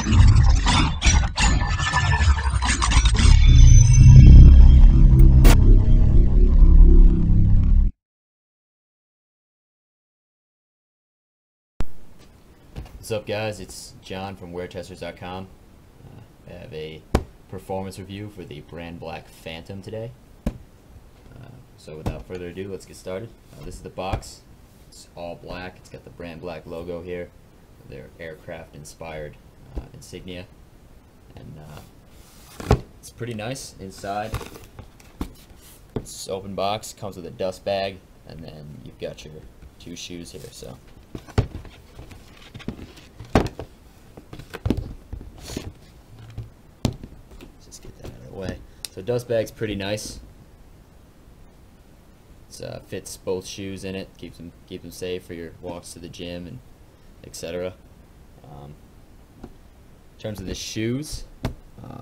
What's up, guys? It's John from WearTesters.com. I have a performance review for the BrandBlack Phantom today. So without further ado, let's get started. This is the box. It's all black. It's got the BrandBlack logo here, their aircraft-inspired insignia, and it's pretty nice inside. It's open box, comes with a dust bag, and then you've got your two shoes here. So. Way. So dust bag's pretty nice. It fits both shoes in it, keeps them safe for your walks to the gym and etc. In terms of the shoes,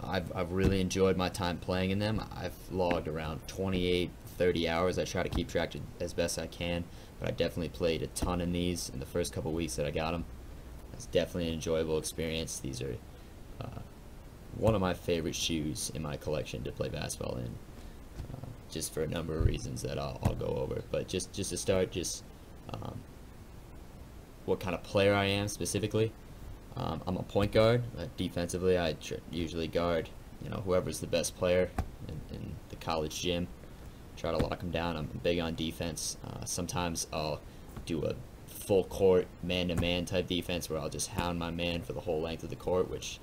I've really enjoyed my time playing in them. I've logged around 28-30 hours. I try to keep track as best I can, but I definitely played a ton in these in the first couple weeks that I got them. It's definitely an enjoyable experience. These are one of my favorite shoes in my collection to play basketball in, just for a number of reasons that I'll go over. But just to start, what kind of player I am specifically. I'm a point guard. Defensively, I usually guard whoever's the best player in the college gym. Try to lock them down. I'm big on defense. Sometimes I'll do a full court man-to-man type defense where I'll just hound my man for the whole length of the court, which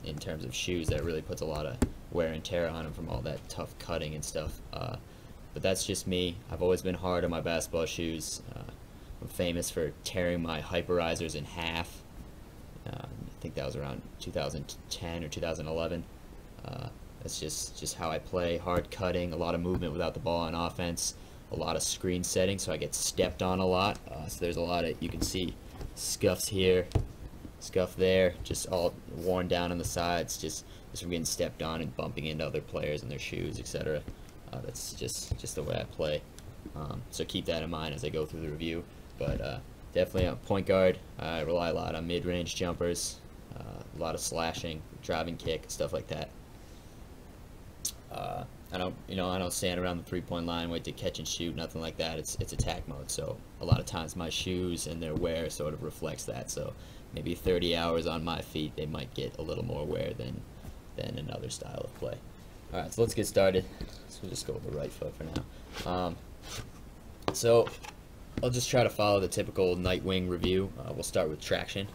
in terms of shoes, that really puts a lot of wear and tear on them from all that tough cutting and stuff. But that's just me. I've always been hard on my basketball shoes. I'm famous for tearing my hyperizers in half. I think that was around 2010 or 2011. That's just how I play. Hard cutting, a lot of movement without the ball on offense, a lot of screen setting, so I get stepped on a lot. So there's a lot of, you can see scuffs here, scuff there, just all worn down on the sides, just from getting stepped on and bumping into other players and their shoes, etc. That's just the way I play. So keep that in mind as I go through the review. But definitely a point guard. I rely a lot on mid-range jumpers, a lot of slashing, driving kick, stuff like that. I don't stand around the three-point line, wait to catch and shoot, nothing like that. It's attack mode. So a lot of times my shoes and their wear sort of reflects that. So maybe 30 hours on my feet, they might get a little more wear than another style of play. All right, so let's get started. So we'll just go with the right foot for now. So I'll just try to follow the typical Nightwing review. We'll start with traction.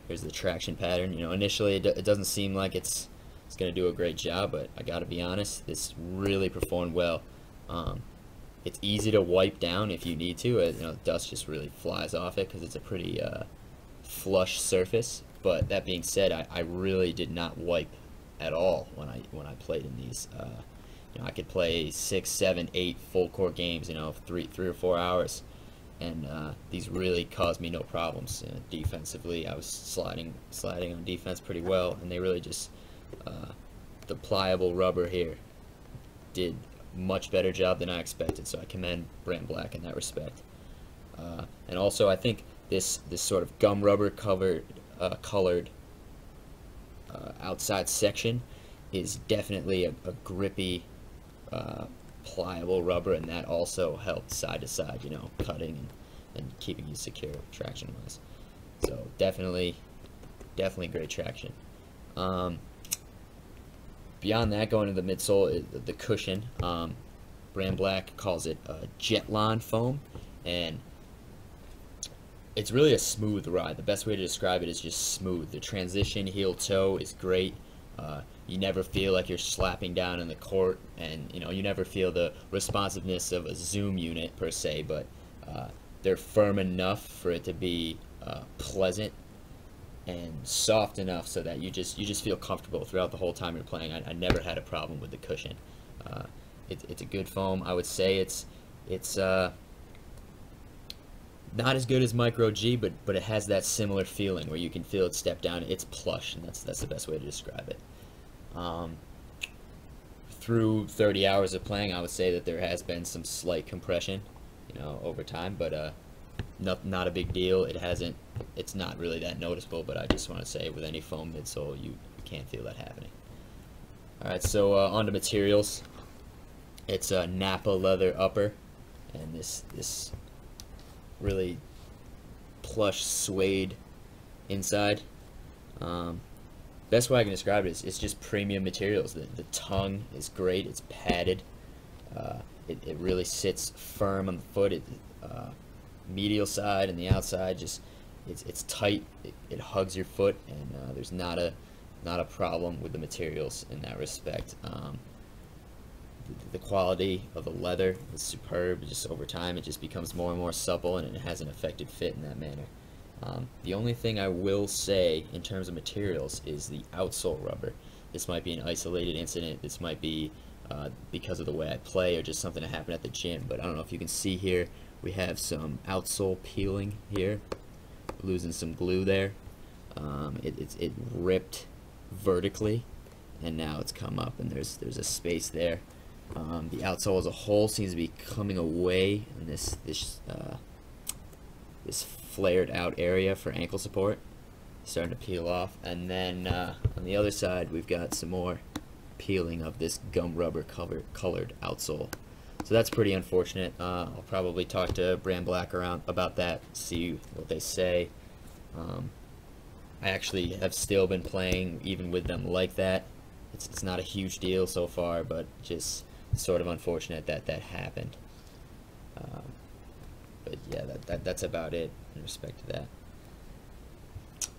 Here's the traction pattern. Initially it doesn't seem like it's going to do a great job, but I got to be honest, this really performed well. It's easy to wipe down if you need to. Dust just really flies off it because it's a pretty flush surface. But that being said, I really did not wipe at all when I played in these. I could play 6, 7, 8 full court games, 3 or 4 hours, and these really caused me no problems. Defensively, I was sliding on defense pretty well, and they really just the pliable rubber here did much better job than I expected. So I commend BrandBlack in that respect. And also, I think this sort of gum rubber colored outside section is definitely a grippy, pliable rubber, and that also helped side to side, cutting and keeping you secure traction wise. So definitely great traction. Beyond that, going to the midsole, the cushion, BrandBlack calls it Jetlon foam, and it's really a smooth ride. The best way to describe it is just smooth. The transition heel-toe is great. You never feel like you're slapping down in the court, and you never feel the responsiveness of a Zoom unit per se, but they're firm enough for it to be pleasant and soft enough so that you just feel comfortable throughout the whole time you're playing. I never had a problem with the cushion. It's a good foam. I would say it's not as good as Micro G, but it has that similar feeling where you can feel it step down. It's plush, and that's the best way to describe it. Through 30 hours of playing, I would say that there has been some slight compression, over time, but not a big deal. It's not really that noticeable, but I just want to say with any foam midsole, you can't feel that happening. Alright, so on to materials. It's a Napa leather upper, and this really plush suede inside. Best way I can describe it is it's just premium materials. The tongue is great. It's padded. It really sits firm on the foot. Medial side and the outside, just it's tight. It hugs your foot, and there's not a problem with the materials in that respect. The quality of the leather is superb. Just over time, it just becomes more and more supple, and it has an effective fit in that manner. The only thing I will say in terms of materials is the outsole rubber. This might be an isolated incident. This might be because of the way I play, or just something that happened at the gym. But I don't know if you can see here, we have some outsole peeling here, losing some glue there. It ripped vertically, and now it's come up, and there's a space there. The outsole as a whole seems to be coming away in this flared out area for ankle support, starting to peel off. And then on the other side, we've got some more peeling of this gum rubber colored outsole. So that's pretty unfortunate. I'll probably talk to BrandBlack around about that, see what they say. I actually have still been playing even with them like that. It's not a huge deal so far, but just sort of unfortunate that happened. But yeah, that's about it in respect to that.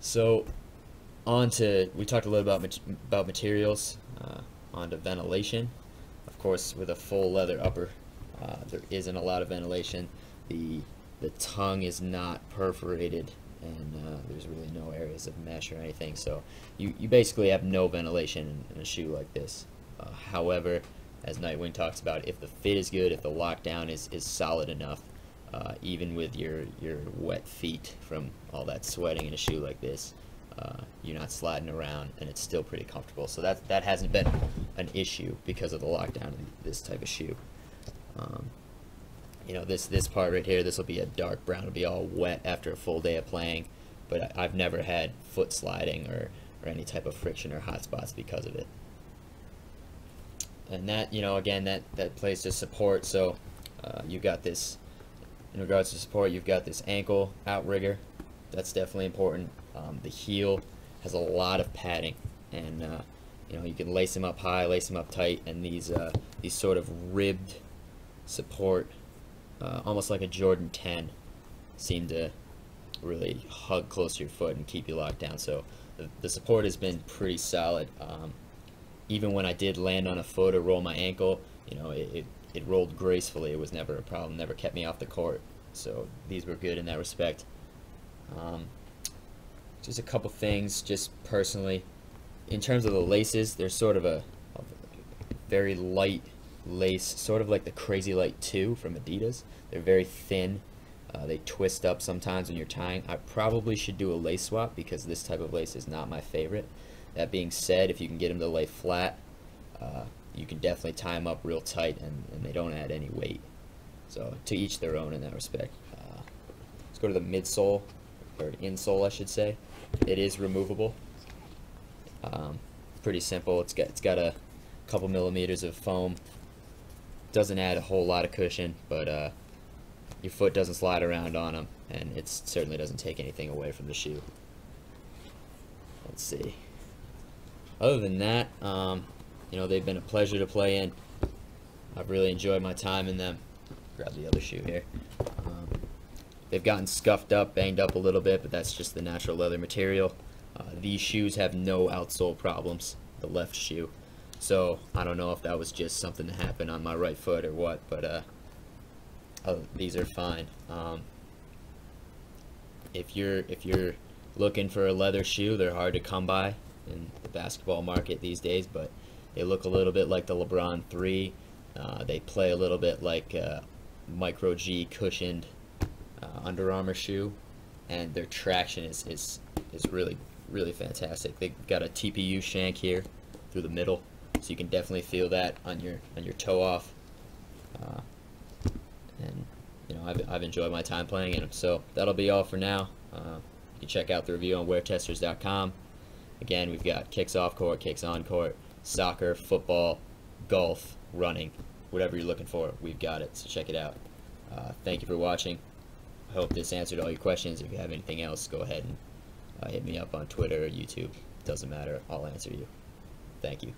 So we talked a little about materials. On to ventilation. Of course, with a full leather upper, there isn't a lot of ventilation. The tongue is not perforated, and there's really no areas of mesh or anything, so you basically have no ventilation in a shoe like this. However, as Nightwing talks about, if the fit is good, if the lockdown is solid enough, even with your wet feet from all that sweating in a shoe like this, you're not sliding around, and it's still pretty comfortable. So that hasn't been an issue because of the lockdown of this type of shoe. You know, this part right here, this will be a dark brown. It'll be all wet after a full day of playing, but I've never had foot sliding or any type of friction or hot spots because of it. And that, you know, again, that plays to support. So you've got this, in regards to support, you've got this ankle outrigger. That's definitely important. The heel has a lot of padding, and you know, you can lace them up high, lace them up tight, and these sort of ribbed support, almost like a Jordan 10, seem to really hug close to your foot and keep you locked down. So the support has been pretty solid. Even when I did land on a foot or roll my ankle, you know, it rolled gracefully. It was never a problem, never kept me off the court. So these were good in that respect. Just a couple things, just personally, in terms of the laces, they're sort of a very light lace, sort of like the Crazy Light 2 from Adidas. They're very thin. They twist up sometimes when you're tying. I probably should do a lace swap because this type of lace is not my favorite. That being said, if you can get them to lay flat, you can definitely tie them up real tight, and they don't add any weight. So to each their own in that respect. Let's go to the midsole, or insole I should say. It is removable. Pretty simple. It's got a couple millimeters of foam. Doesn't add a whole lot of cushion, but your foot doesn't slide around on them, and it certainly doesn't take anything away from the shoe. Let's see. Other than that, you know, they've been a pleasure to play in. I've really enjoyed my time in them. Grab the other shoe here. They've gotten scuffed up, banged up a little bit, but that's just the natural leather material. These shoes have no outsole problems, the left shoe. So I don't know if that was just something that happened on my right foot or what, but these are fine. If you're looking for a leather shoe, they're hard to come by in the basketball market these days, but they look a little bit like the LeBron 3. They play a little bit like Micro G cushioned Under Armour shoe, and their traction is really fantastic. They've got a TPU shank here through the middle, so you can definitely feel that on your toe off, and you know, I've enjoyed my time playing in them. So that'll be all for now. You can check out the review on weartesters.com. Again, we've got kicks off court, kicks on court, soccer, football, golf, running, whatever you're looking for, we've got it. So check it out. Thank you for watching. I hope this answered all your questions. If you have anything else, go ahead and hit me up on Twitter or YouTube. Doesn't matter. I'll answer you. Thank you.